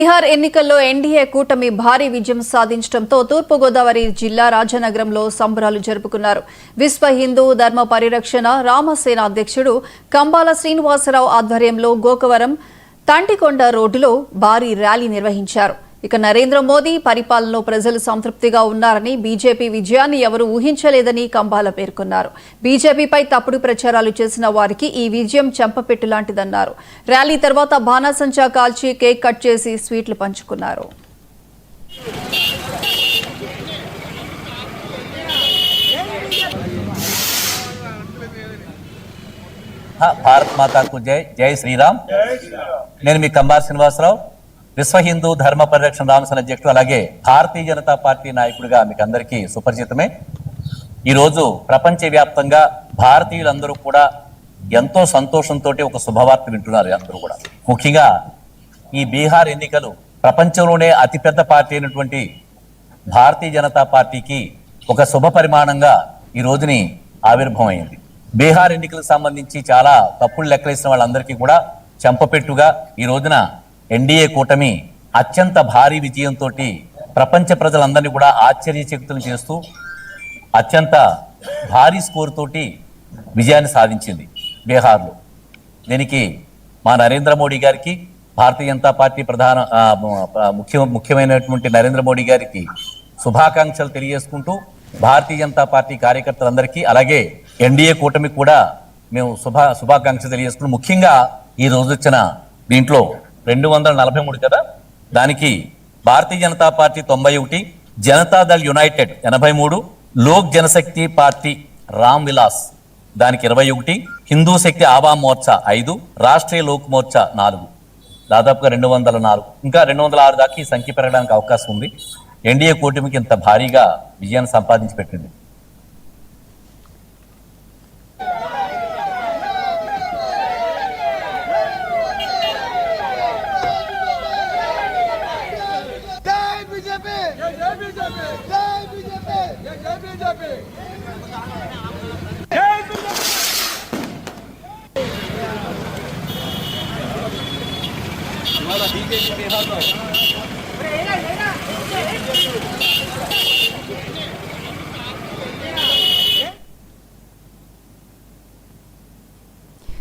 బీహార్ ఎన్నికల్లో ఎన్డీఏ కూటమి భారీ విజయం సాధించడంతో తూర్పుగోదావరి జిల్లా రాజనగరంలో సంబరాలు జరుపుకున్నారు. విశ్వ హిందూ ధర్మ పరిరక్షణ రామసేన అధ్యక్షుడు కంబాల శ్రీనివాసరావు ఆధ్వర్యంలో గోకవరం తాంటికొండ రోడ్డులో భారీ ర్యాలీ నిర్వహించారు. ఇక నరేంద్ర మోదీ పరిపాలనలో ప్రజలు సంతృప్తిగా ఉన్నారని, బీజేపీ విజయాన్ని ఎవరూ ఊహించలేదని కంబాల పేర్కొన్నారు. బీజేపీపై తప్పుడు ప్రచారాలు చేసిన వారికి ఈ విజయం చెంపపెట్టు లాంటిదన్నారు. ర్యాలీ తర్వాత బాణాసంచా కాల్చి కేక్ కట్ చేసి స్వీట్లు పంచుకున్నారు. భారత్ మాతాకు జై. జై శ్రీరామ్. నేను మీ కంబాల శ్రీనివాసరావు, విశ్వ హిందూ ధర్మ పరిరక్షణ రామసేన అధ్యక్షుడు, అలాగే భారతీయ జనతా పార్టీ నాయకుడిగా మీకు అందరికీ సుపరిచితమే. ఈరోజు ప్రపంచవ్యాప్తంగా భారతీయులందరూ కూడా ఎంతో సంతోషంతో ఒక శుభవార్త వింటున్నారు. అందరూ కూడా ముఖ్యంగా ఈ బీహార్ ఎన్నికలు ప్రపంచంలోనే అతిపెద్ద పార్టీ అయినటువంటి భారతీయ జనతా పార్టీకి ఒక శుభ పరిమాణంగా ఈ రోజుని ఆవిర్భావమైంది. బీహార్ ఎన్నికలకు సంబంధించి చాలా తప్పులు లెక్కలేసిన వాళ్ళందరికీ కూడా చెంపపెట్టుగా ఈ రోజున ఎన్డీఏ కూటమి అత్యంత భారీ విజయంతో ప్రపంచ ప్రజలందరినీ కూడా ఆశ్చర్యచకితులు చేస్తూ అత్యంత భారీ స్కోర్ తోటి విజయాన్ని సాధించింది బీహార్లో. దీనికి మా నరేంద్ర మోడీ గారికి, భారతీయ జనతా పార్టీ ముఖ్యమైనటువంటి నరేంద్ర మోడీ గారికి శుభాకాంక్షలు తెలియజేసుకుంటూ, భారతీయ జనతా పార్టీ కార్యకర్తలందరికీ అలాగే ఎన్డీఏ కూటమికి కూడా మేము శుభాకాంక్షలు తెలియజేసుకుంటూ, ముఖ్యంగా ఈ రోజు వచ్చిన దీంట్లో 243 కదా, దానికి Bharatiya Janata party 91, Janata Dal United 83, Lok Janshakti party Ram Vilas దానికి 21, హిందూ శక్తి ఆవాం మోర్చా 5, రాష్ట్రీయ లోక్ మోర్చా 4, దాదాపుగా 204, ఇంకా 206 దాకా ఈ సంఖ్య పెరగడానికి అవకాశం ఉంది. ఎన్డీఏ కూటమికి ఇంత భారీగా విజయాన్ని సంపాదించి పెట్టింది. బీజేపీ